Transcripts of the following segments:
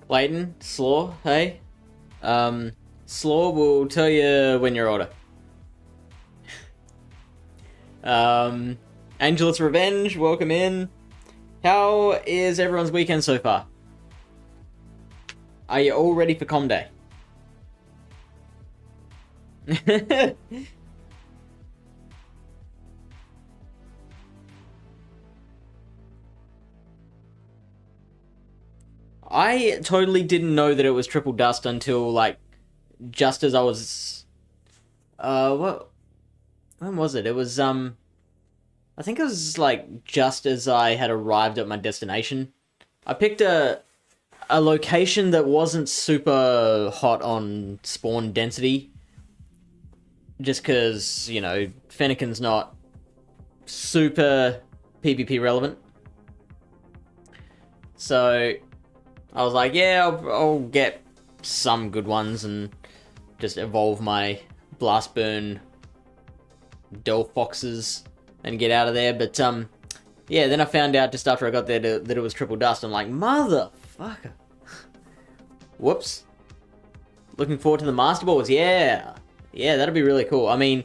Clayton, Slaw, hey. Slaw will tell you when you're older. Angelus Revenge, welcome in. How is everyone's weekend so far? Are you all ready for Com Day? I totally didn't know that it was triple dust until, like, just as I was... what? When was it? It was, I think it was, like, just as I had arrived at my destination. I picked a location that wasn't super hot on spawn density. Just because, you know, Fennekin's not super PvP relevant. So... I was like, yeah, I'll get some good ones and just evolve my Blastburn Delph Foxes and get out of there. But, yeah, then I found out just after I got there that it was triple dust. I'm like, motherfucker. Whoops. Looking forward to the Master Balls, yeah. Yeah, that'll be really cool. I mean,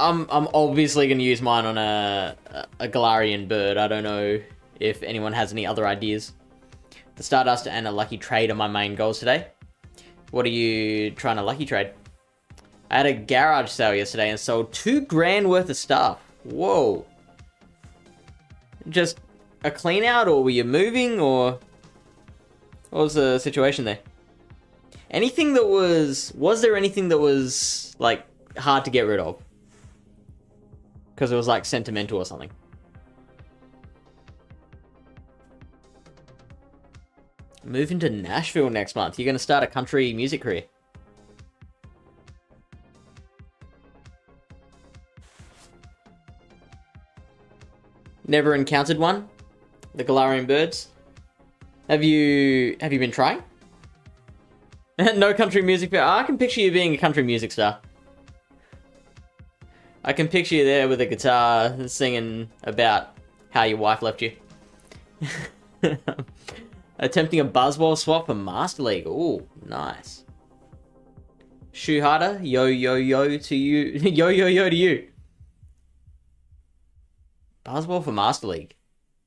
I'm obviously going to use mine on a Galarian bird. I don't know if anyone has any other ideas. The Stardust and a Lucky Trade are my main goals today. What are you trying to Lucky Trade? I had a garage sale yesterday and sold $2 grand worth of stuff. Whoa. Just a clean out, or were you moving, or what was the situation there? Anything that was there anything that was, like, hard to get rid of? Because it was, like, sentimental or something. Moving to Nashville next month. You're going to start a country music career. Never encountered one? The Galarian birds? Have you been trying? No country music. I can picture you being a country music star. I can picture you there with a guitar singing about how your wife left you. Attempting a Buzzwole swap for Master League. Ooh, nice. Shoe-harder, yo to you. yo to you. Buzzwole for Master League.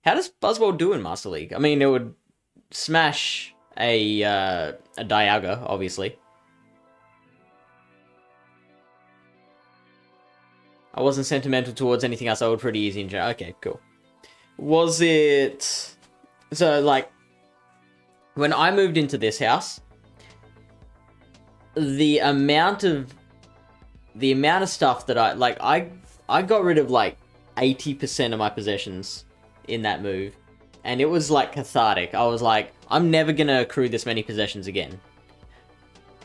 How does Buzzwole do in Master League? I mean, it would smash a Dialga, obviously. I wasn't sentimental towards anything else. I was pretty easy in general. Okay, cool. Was it... So, like... When I moved into this house, the amount of stuff that I got rid of like 80% of my possessions in that move, and it was like cathartic. I was like, I'm never gonna accrue this many possessions again.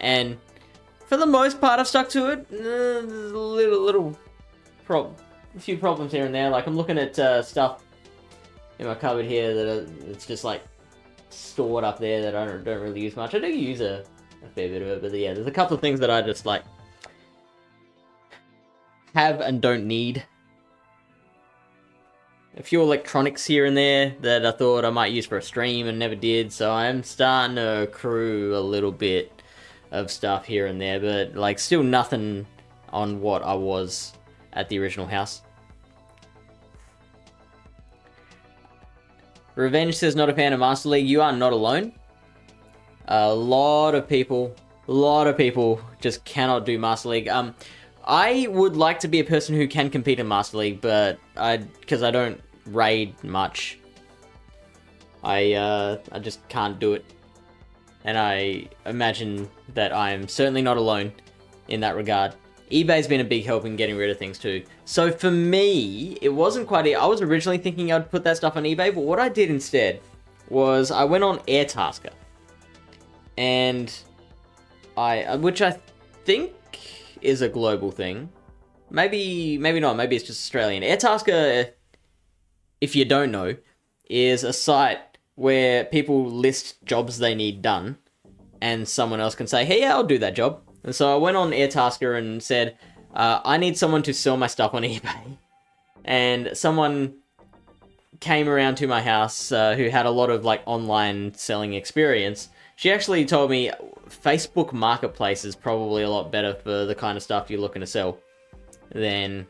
And for the most part, I've stuck to it. There's a few problems here and there. Like I'm looking at stuff in my cupboard here that it's just like stored up there that I don't really use much. I do use a fair bit of it, but yeah, there's a couple of things that I just like have and don't need. A few electronics here and there that I thought I might use for a stream and never did, so I'm starting to accrue a little bit of stuff here and there, but like still nothing on what I was at the original house. Revenge says not a fan of Master League. You are not alone. A lot of people just cannot do Master League. I would like to be a person who can compete in Master League, but because I don't raid much, I just can't do it. And I imagine that I'm certainly not alone in that regard. eBay's been a big help in getting rid of things too. So for me, it wasn't quite... I was originally thinking I'd put that stuff on eBay, but what I did instead was I went on Airtasker. And which I think is a global thing. Maybe not, maybe it's just Australian. Airtasker, if you don't know, is a site where people list jobs they need done, and someone else can say, hey, yeah, I'll do that job. And so I went on Airtasker and said, I need someone to sell my stuff on eBay. And someone came around to my house, who had a lot of like online selling experience, she actually told me Facebook Marketplace is probably a lot better for the kind of stuff you're looking to sell than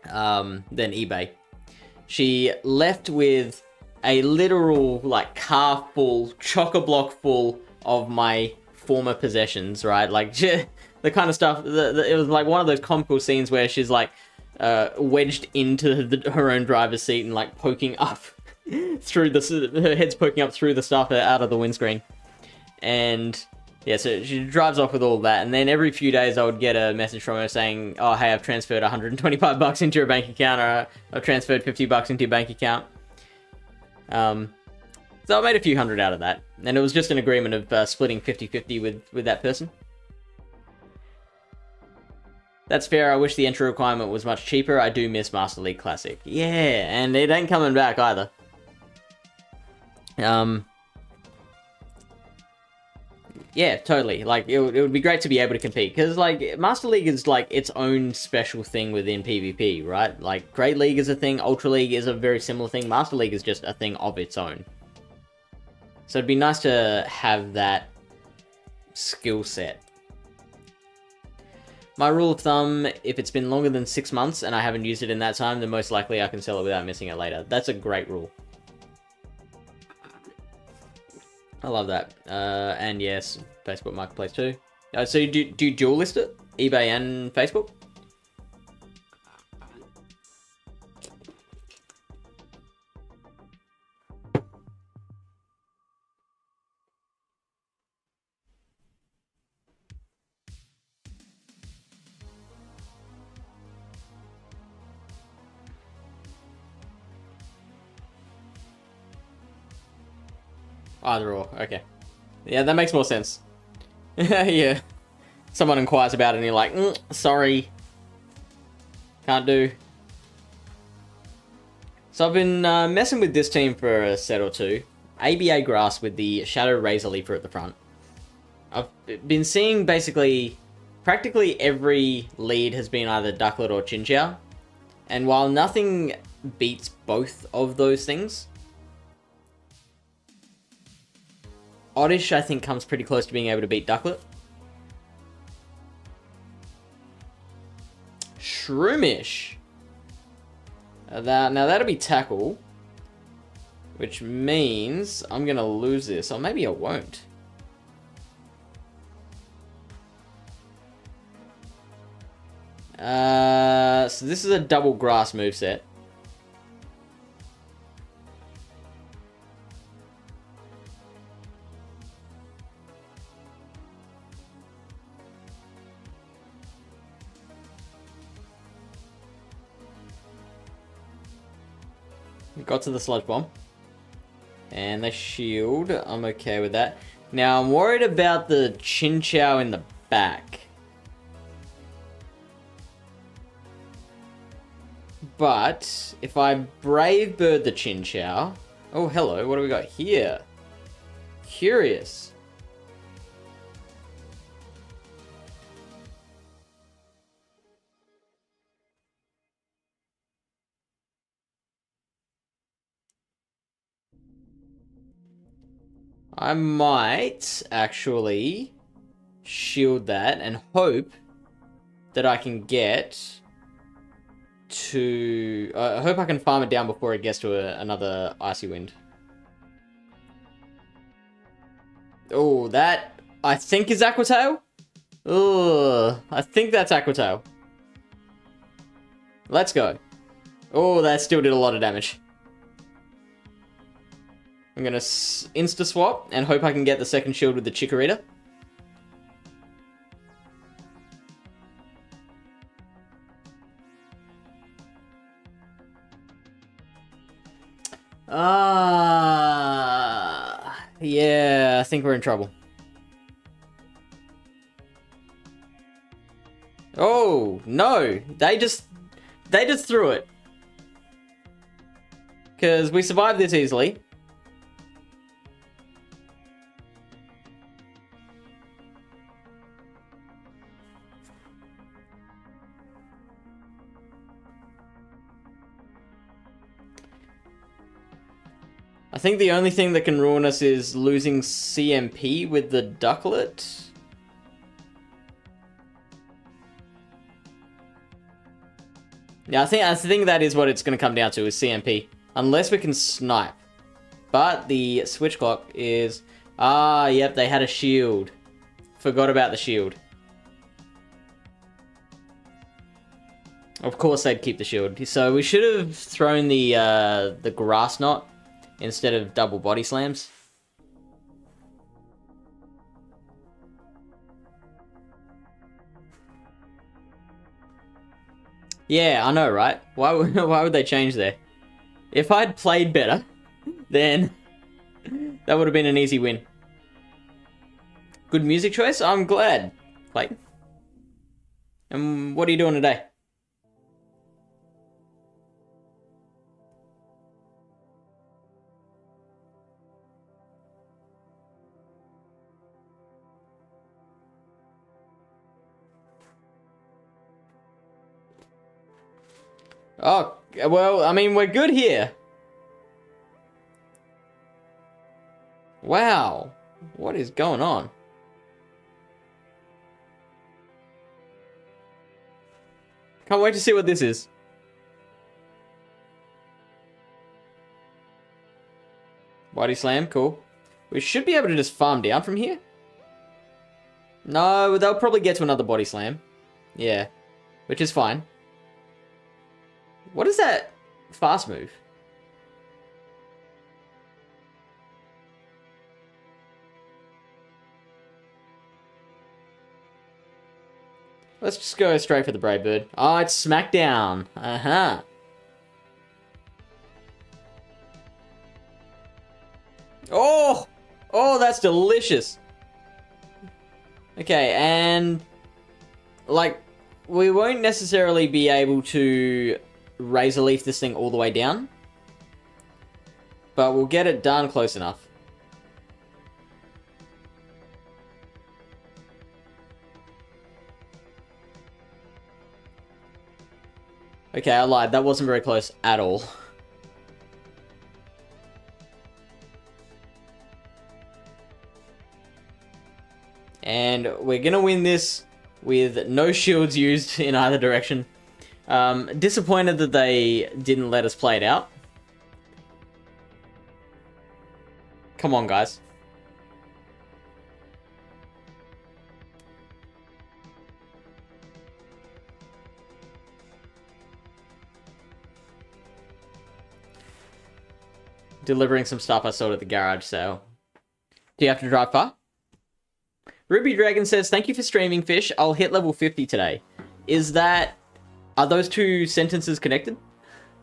eBay. She left with a literal like car full, chock-a-block full of my former possessions, right? Like the kind of stuff. It was like one of those comical scenes where she's like wedged into her own driver's seat and like poking up through her head's poking up through the stuff out of the windscreen. And yeah, so she drives off with all that, and then every few days I would get a message from her saying, "Oh, hey, I've transferred $125 into your bank account," or "I've transferred $50 into your bank account." So I made a few hundred out of that, and it was just an agreement of splitting 50-50 with that person. That's fair. I wish the entry requirement was much cheaper. I do miss Master League Classic. Yeah, and it ain't coming back either. Yeah, totally. Like, it would be great to be able to compete, because, like, Master League is, like, its own special thing within PvP, right? Like, Great League is a thing, Ultra League is a very similar thing, Master League is just a thing of its own. So it'd be nice to have that skill set. My rule of thumb, if it's been longer than 6 months and I haven't used it in that time, then most likely I can sell it without missing it later. That's a great rule. I love that. And yes, Facebook Marketplace too. So do you dual list it? eBay and Facebook? Either or, okay. Yeah, that makes more sense. Yeah. Someone inquires about it and you're like, sorry. Can't do. So I've been messing with this team for a set or two. ABA grass with the Shadow Razor Leafer at the front. I've been seeing basically, practically every lead has been either Ducklet or Chinchou. And while nothing beats both of those things, Oddish, I think, comes pretty close to being able to beat Ducklet. Shroomish. Now that'll be Tackle, which means I'm going to lose this, or maybe I won't. So this is a double grass moveset. Got to the Sludge Bomb. And they shield. I'm okay with that. Now, I'm worried about the Chinchou in the back. But, if I Brave Bird the Chinchou... Oh, hello. What do we got here? Curious. I might actually shield that and hope that I can get to... I hope I can farm it down before it gets to another Icy Wind. Oh, that I think is Aqua Tail. Ugh, I think that's Aqua Tail. Let's go. Oh, that still did a lot of damage. I'm going to insta-swap and hope I can get the second shield with the Chikorita. Yeah, I think we're in trouble. Oh, no. They just threw it. Because we survived this easily. I think the only thing that can ruin us is losing CMP with the ducklet. Yeah, I think that is what it's going to come down to, is CMP. Unless we can snipe. But the switch clock is... Ah, yep, they had a shield. Forgot about the shield. Of course they'd keep the shield. So we should have thrown the grass knot instead of double body slams. Yeah, I know, right? Why would they change there? If I'd played better, then that would have been an easy win. Good music choice? I'm glad. Like, and what are you doing today? Oh, well, I mean, we're good here. Wow. What is going on? Can't wait to see what this is. Body slam, cool. We should be able to just farm down from here. No, they'll probably get to another body slam. Yeah, which is fine. What is that fast move? Let's just go straight for the Brave Bird. Oh, it's Smackdown. Uh-huh. Oh! Oh, that's delicious. Okay, and... like, we won't necessarily be able to razor leaf this thing all the way down, but we'll get it done close enough. Okay, I lied. That wasn't very close at all. And we're gonna win this with no shields used in either direction. Disappointed that they didn't let us play it out. Come on, guys. Delivering some stuff I sold at the garage sale. Do you have to drive far? Ruby Dragon says, thank you for streaming, Fish. I'll hit level 50 today. Is that... are those two sentences connected?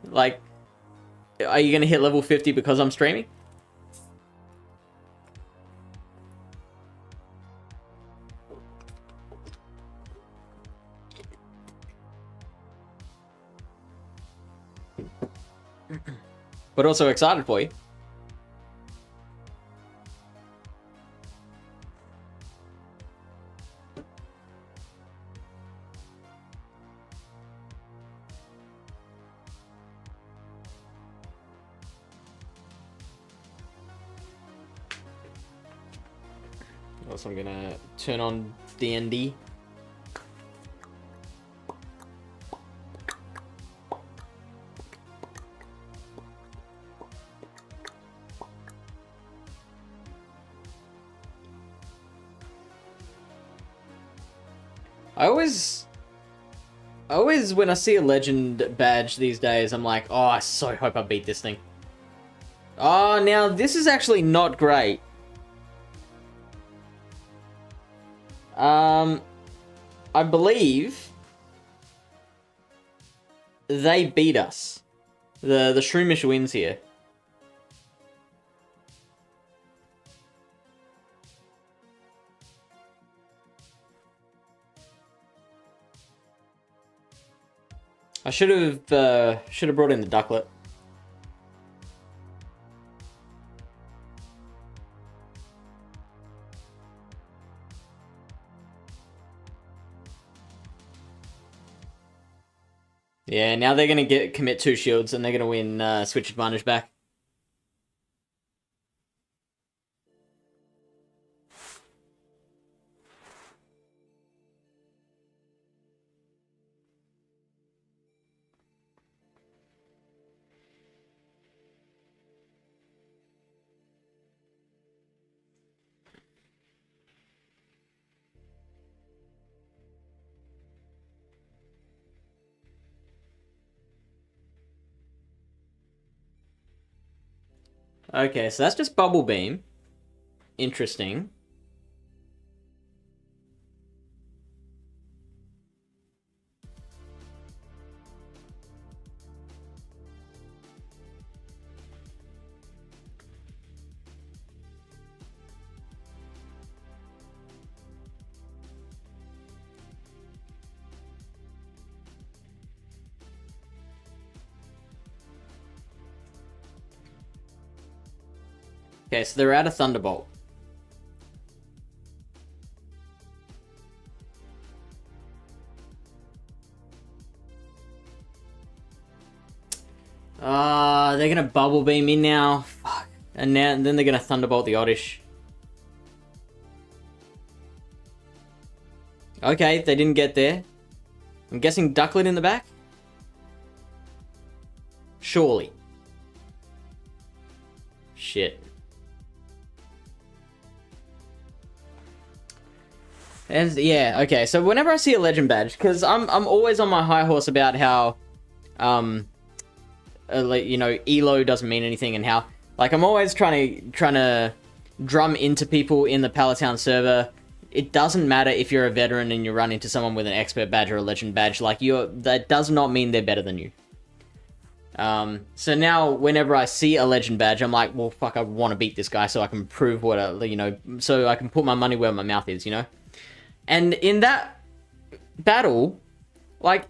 Like, are you going to hit level 50 because I'm streaming? But also excited for you. Also, I'm gonna turn on D&D. I always, when I see a legend badge these days, I'm like, oh, I so hope I beat this thing. Oh, now this is actually not great. I believe they beat us. The Shroomish wins here. I should have brought in the ducklet. Yeah, now they're gonna commit 2 shields and they're gonna win switch advantage back. Okay, so that's just Bubble Beam. Interesting. Okay, so they're out of Thunderbolt. They're gonna Bubble Beam in now. Fuck. And then they're gonna Thunderbolt the Oddish. Okay, they didn't get there. I'm guessing Ducklet in the back? Surely. Shit. And yeah, okay. So whenever I see a legend badge, because I'm always on my high horse about how, you know, elo doesn't mean anything, and how like I'm always trying to drum into people in the Pallet Town server. It doesn't matter if you're a veteran and you run into someone with an expert badge or a legend badge. Like that does not mean they're better than you. So now whenever I see a legend badge, I'm like, well, fuck, I want to beat this guy so I can prove what you know, so I can put my money where my mouth is, you know. And in that battle, like,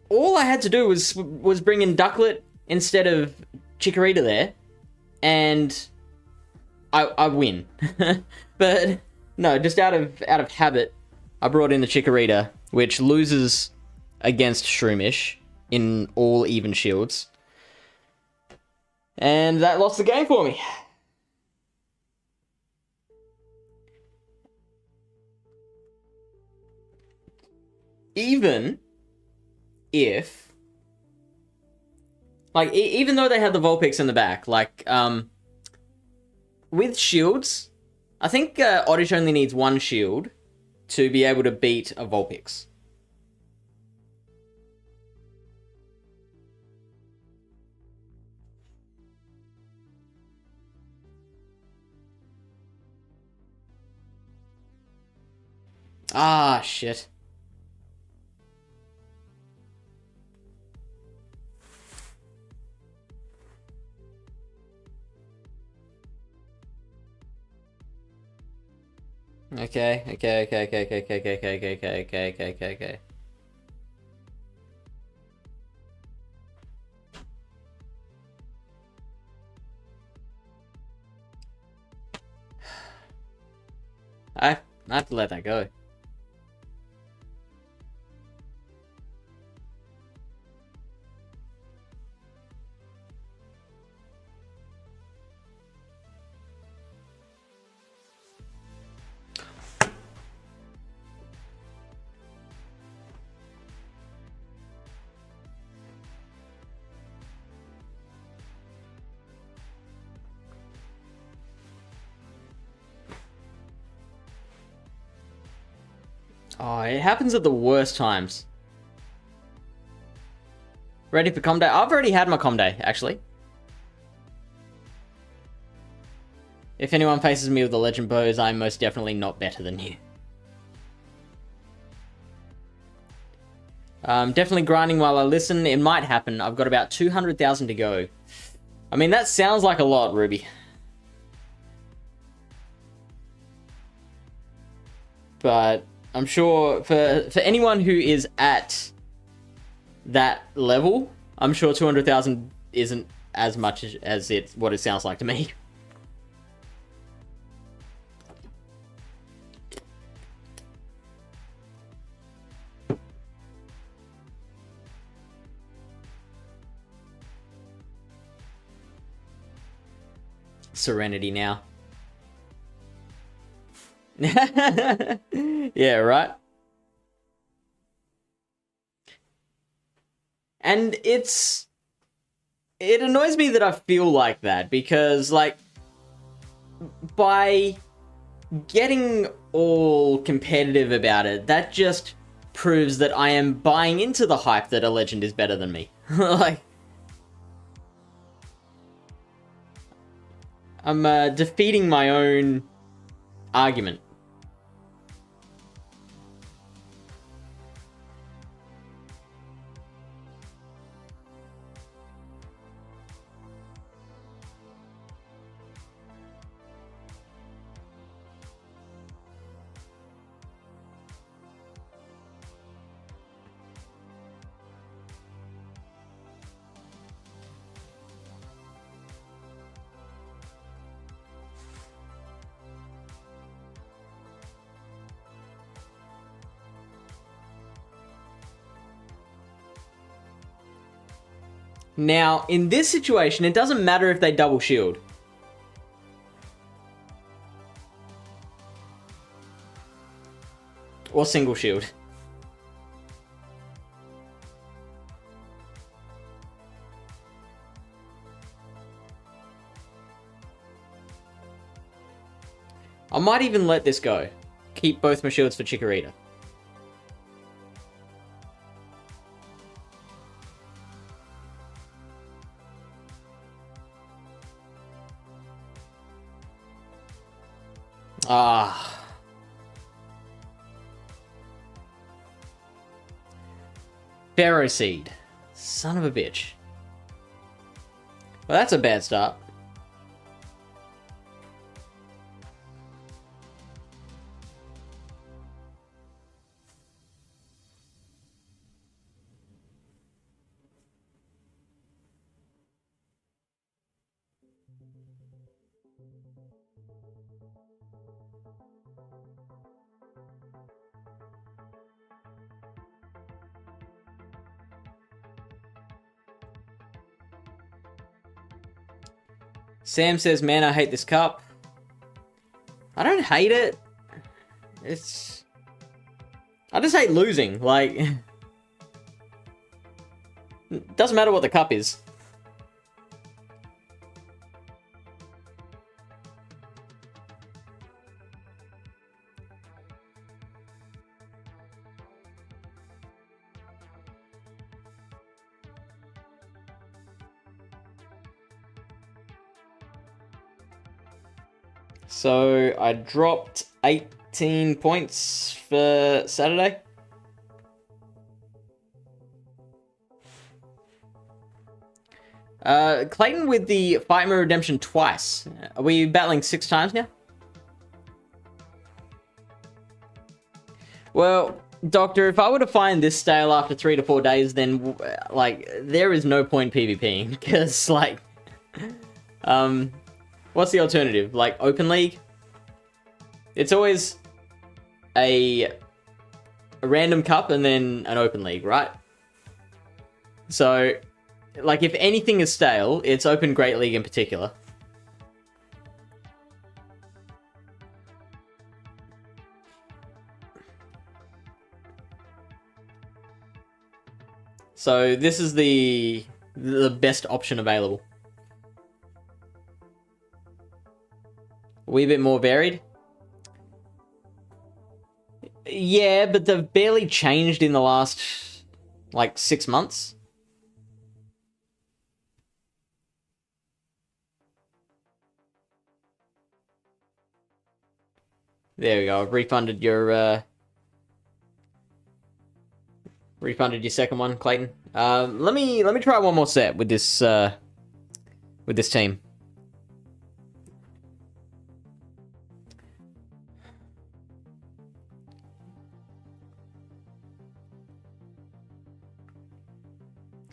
all I had to do was bring in Ducklet instead of Chikorita there, and I win. But no, just out of habit, I brought in the Chikorita, which loses against Shroomish in all even shields, and that lost the game for me. Even if, like, even though they had the Vulpix in the back, like, with shields, I think Oddish only needs one shield to be able to beat a Vulpix. Ah, shit. Okay. I have to let that go. Oh, it happens at the worst times. Ready for com day? I've already had my com day, actually. If anyone faces me with the legend bows, I'm most definitely not better than you. Definitely grinding while I listen. It might happen. I've got about 200,000 to go. I mean, that sounds like a lot, Ruby. But I'm sure for anyone who is at that level, I'm sure 200,000 isn't as much as what it sounds like to me. Serenity now. Yeah, right? And it annoys me that I feel like that, because, like, by getting all competitive about it, that just proves that I am buying into the hype that a legend is better than me. Like, I'm defeating my own argument. Now, in this situation, it doesn't matter if they double shield. Or single shield. I might even let this go. Keep both my shields for Chikorita. Ah. Pharaoh Seed. Son of a bitch. Well, that's a bad start. Sam says, man, I hate this cup. I don't hate it. I just hate losing. Like, it doesn't matter what the cup is. So I dropped 18 points for Saturday. Clayton with the Fight Me Redemption twice. Are we battling 6 times now? Well, Doctor, if I were to find this stale after 3 to 4 days, then, like, there is no point PvPing. Because, like, what's the alternative? Like, Open League? It's always a random cup and then an Open League, right? So, like, if anything is stale, it's Open Great League in particular. So, this is the best option available. A wee bit more varied. Yeah, but they've barely changed in the last, like, 6 months. There we go. I've refunded your second one, Clayton. Let me try one more set with this team.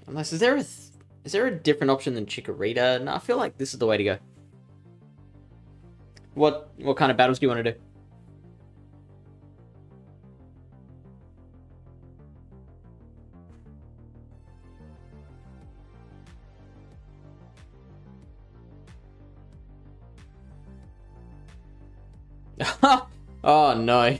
Unless, is there a different option than Chikorita? No, I feel like this is the way to go. What kind of battles do you want to do? Oh no.